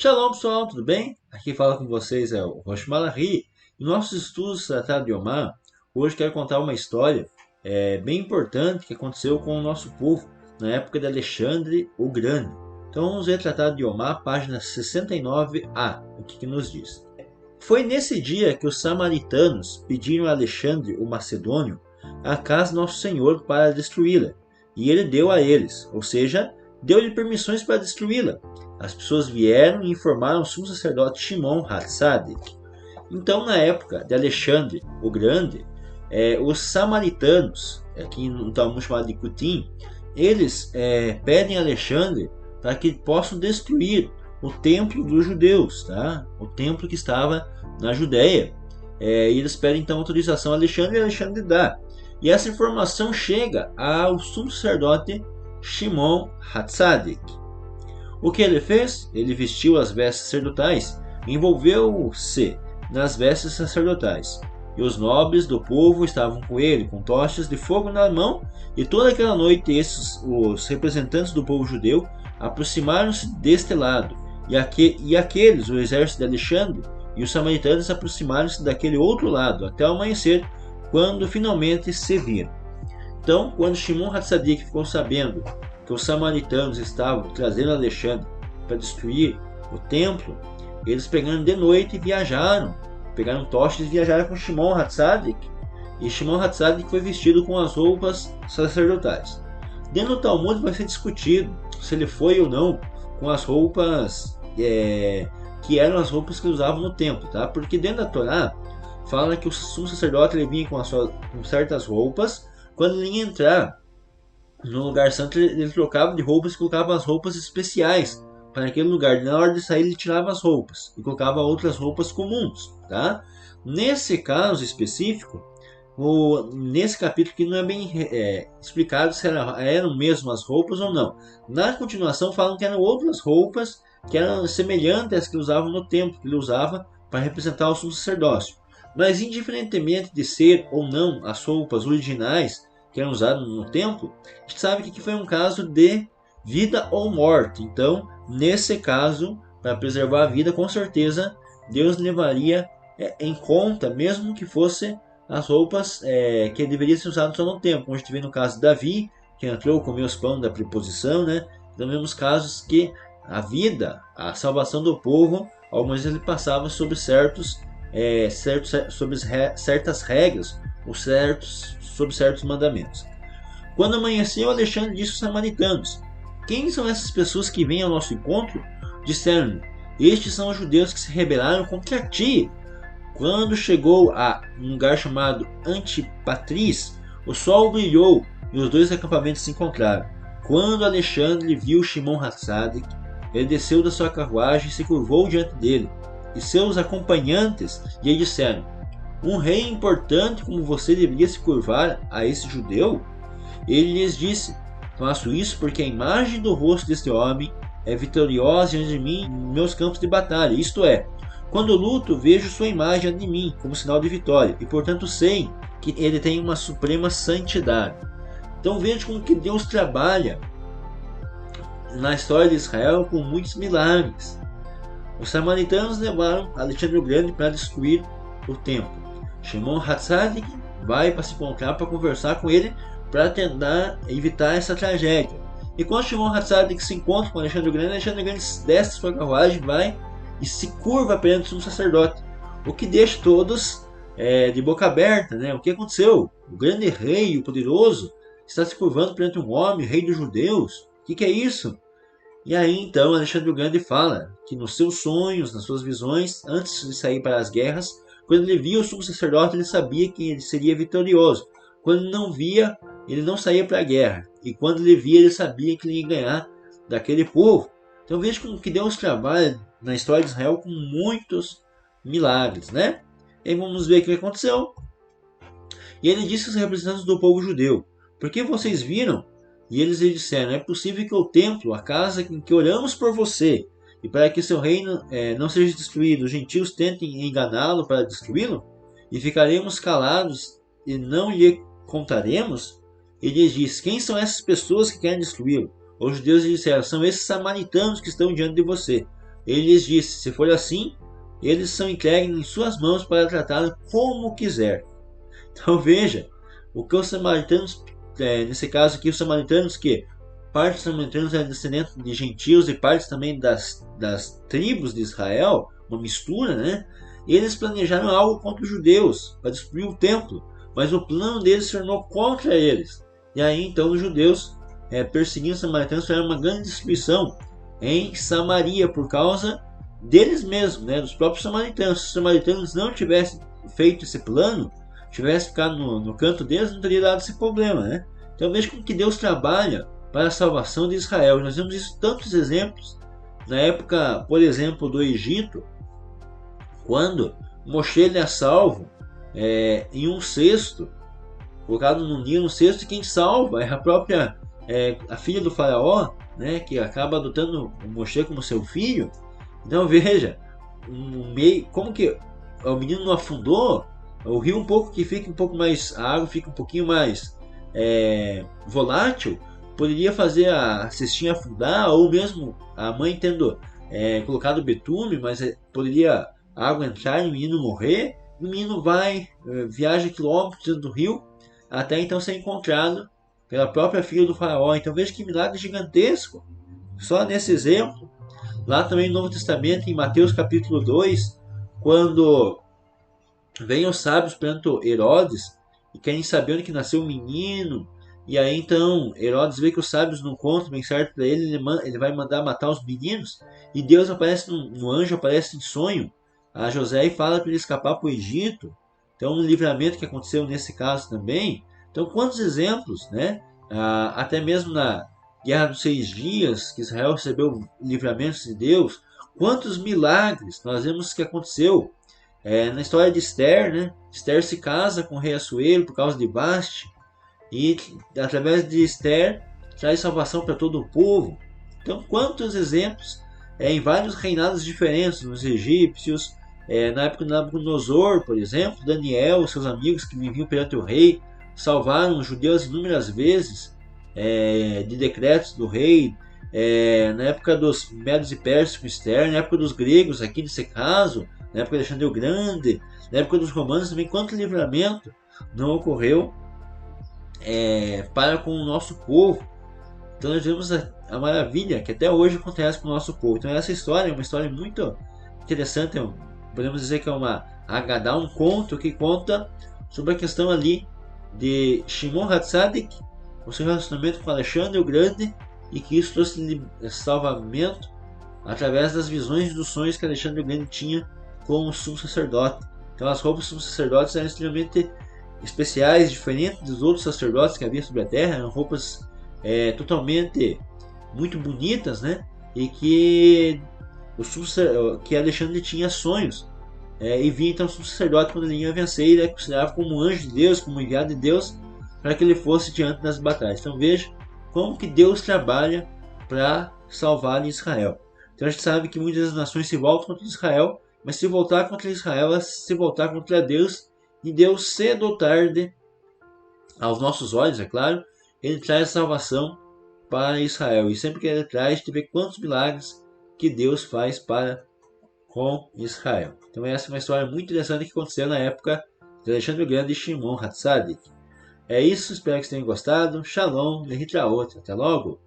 Shalom pessoal, tudo bem? Aqui fala com vocês é o Rosh Malahi. Em nossos estudos Tratado de Yomá, hoje quero contar uma história bem importante que aconteceu com o nosso povo na época de Alexandre o Grande. Então vamos ver Tratado de Yomá, página 69a, o que nos diz. Foi nesse dia que os samaritanos pediram a Alexandre o Macedônio a casa de Nosso Senhor para destruí-la, e ele deu a eles, ou seja, deu-lhe permissões para destruí-la. As pessoas vieram e informaram o sumo sacerdote Shimon Hatzadik. Então, na época de Alexandre o Grande, os samaritanos, aqui no Talmud chamado de Cutim, eles pedem a Alexandre para que possam destruir o templo dos judeus, tá? O templo que estava na Judéia. E eles pedem então autorização a Alexandre e Alexandre dá. E essa informação chega ao sumo sacerdote Shimon Hatzadik. O que ele fez? Ele vestiu as vestes sacerdotais, envolveu-se nas vestes sacerdotais. E os nobres do povo estavam com ele, com tochas de fogo na mão, e toda aquela noite os representantes do povo judeu, aproximaram-se deste lado, e aqueles, o exército de Alexandre, e os samaritanos aproximaram-se daquele outro lado, até o amanhecer, quando finalmente se viram. Então, quando Shimon Hatzadik ficou sabendo que os samaritanos estavam trazendo Alexandre para destruir o templo, eles pegaram de noite e viajaram, pegaram tochas e viajaram com Shimon Hatzadik, e Shimon Hatzadik foi vestido com as roupas sacerdotais. Dentro do Talmud vai ser discutido se ele foi ou não com as roupas que eram as roupas que usavam no templo, tá? Porque dentro da Torá fala que o sumo sacerdote ele vinha com certas roupas. Quando ele ia entrar no lugar santo, ele trocava de roupas e colocava as roupas especiais para aquele lugar. E na hora de sair, ele tirava as roupas e colocava outras roupas comuns, tá? Nesse caso específico, nesse capítulo que não é bem explicado se eram mesmo as roupas ou não. Na continuação falam que eram outras roupas que eram semelhantes às que usavam no templo, que ele usava para representar o sumo sacerdócio. Mas indiferentemente de ser ou não as roupas originais que eram usadas no templo, a gente sabe que aqui foi um caso de vida ou morte. Então, nesse caso, para preservar a vida, com certeza Deus levaria em conta, mesmo que fosse as roupas que deveriam ser usadas só no templo. Como a gente vê no caso de Davi, que entrou, comeu os pães da preposição, né? Então vemos casos que a vida, a salvação do povo, algumas vezes ele passava sobre sobre certas regras ou sobre certos mandamentos. Quando amanheceu, Alexandre disse aos samaritanos: quem são essas pessoas que vêm ao nosso encontro? Disseram: estes são os judeus que se rebelaram contra ti. Quando chegou a um lugar chamado Antipatris, o sol brilhou e os dois acampamentos se encontraram. Quando Alexandre viu Shimon Hatzadik, ele desceu da sua carruagem e se curvou diante dele. E seus acompanhantes lhe disseram: um rei importante como você deveria se curvar a esse judeu? Ele lhes disse: faço isso porque a imagem do rosto deste homem é vitoriosa diante de mim em meus campos de batalha, isto é, quando luto vejo sua imagem diante de mim como sinal de vitória, e portanto sei que ele tem uma suprema santidade. Então veja como que Deus trabalha na história de Israel com muitos milagres. Os samaritanos levaram Alexandre o Grande para destruir o templo. Shimon Hatzadik vai para se encontrar, para conversar com ele, para tentar evitar essa tragédia. E quando Shimon Hatzadik se encontra com Alexandre o Grande desce sua carruagem, vai e se curva perante o sumo sacerdote, o que deixa todos de boca aberta, né? O que aconteceu? O grande rei, o poderoso, está se curvando perante um homem, rei dos judeus? O que é isso? E aí então Alexandre o Grande fala que nos seus sonhos, nas suas visões, antes de sair para as guerras, quando ele via o sumo sacerdote, ele sabia que ele seria vitorioso. Quando ele não via, ele não saía para a guerra. E quando ele via, ele sabia que ele ia ganhar daquele povo. Então veja como que Deus trabalha na história de Israel com muitos milagres, né? E vamos ver o que aconteceu. E ele disse aos representantes do povo judeu: por que vocês viram? E eles lhe disseram: é possível que o templo, a casa em que oramos por você, e para que seu reino não seja destruído, os gentios tentem enganá-lo para destruí-lo? E ficaremos calados e não lhe contaremos? Ele lhes disse: quem são essas pessoas que querem destruí-lo? Os judeus lhe disseram: são esses samaritanos que estão diante de você. ele lhes disse: se for assim, eles são entregues em suas mãos para tratá-lo como quiser. Então veja, o que os samaritanos, nesse caso aqui, os samaritanos que parte dos samaritanos é descendente de gentios e parte também das tribos de Israel, uma mistura, né? Eles planejaram algo contra os judeus, para destruir o templo, mas o plano deles se tornou contra eles. E aí então os judeus, perseguindo os samaritanos, fizeram uma grande destruição em Samaria por causa deles mesmos, né? Dos próprios samaritanos. Se os samaritanos não tivessem feito esse plano, tivessem ficado no canto deles, não teria dado esse problema, né? Então veja como que Deus trabalha para a salvação de Israel. Nós vemos isso tantos exemplos na época, por exemplo, do Egito, quando Moshe ele é salvo em um cesto, colocado no Nilo, um cesto, e quem salva é a própria a filha do faraó, né, que acaba adotando o Moshe como seu filho. Então veja, como que o menino não afundou, o rio um pouco que fica um pouco mais, a água fica um pouquinho mais volátil, poderia fazer a cestinha afundar, ou mesmo a mãe tendo colocado betume, mas poderia a água entrar e o menino morrer. O menino viaja quilômetros dentro do rio, até então ser encontrado pela própria filha do faraó. Então veja que milagre gigantesco. Só nesse exemplo, lá também no Novo Testamento, em Mateus capítulo 2, quando vêm os sábios perante Herodes e querem saber onde que nasceu o menino. E aí então Herodes vê que os sábios não contam bem certo para ele, ele vai mandar matar os meninos. E Deus aparece, um anjo aparece em sonho a José e fala para ele escapar para o Egito. Então um livramento que aconteceu nesse caso também. Então quantos exemplos, né? Até mesmo na Guerra dos 6 Dias, que Israel recebeu livramentos de Deus. Quantos milagres nós vemos que aconteceu na história de Esther, né? Esther se casa com o rei Assuero por causa de Vaste, e através de Esther traz salvação para todo o povo. Então quantos exemplos em vários reinados diferentes, nos egípcios, na época de Nabucodonosor, por exemplo, Daniel e seus amigos que viviam perante o rei, salvaram os judeus inúmeras vezes de decretos do rei, na época dos Medos e Persas com Esther, na época dos gregos, aqui nesse caso, na época de Alexandre o Grande, na época dos romanos também, quanto livramento não ocorreu para com o nosso povo. Então nós vemos a maravilha que até hoje acontece com o nosso povo. Então essa história é uma história muito interessante, podemos dizer que é uma Agadá, um conto que conta sobre a questão ali de Shimon HaTzadik, o seu relacionamento com Alexandre o Grande, e que isso trouxe salvamento através das visões e dos sonhos que Alexandre o Grande tinha com o sumo sacerdote. Então as roupas dos sumos sacerdotes eram extremamente especiais, diferentes dos outros sacerdotes que havia sobre a terra, eram roupas totalmente muito bonitas, né? E que que Alexandre tinha sonhos e via então o sumo sacerdote quando ele ia vencer, ele era considerado como um anjo de Deus, como um enviado de Deus, para que ele fosse diante das batalhas. Então veja como que Deus trabalha para salvar Israel. Então a gente sabe que muitas das nações se voltam contra Israel, mas se voltar contra Israel é se voltar contra Deus, e Deus cedo ou tarde, aos nossos olhos, é claro, ele traz salvação para Israel. E sempre que ele traz, a gente vê quantos milagres que Deus faz para com Israel. Então essa é uma história muito interessante que aconteceu na época de Alexandre o Grande e Shimon HaTzadik. É isso, espero que vocês tenham gostado. Shalom, Lehitraot, até logo!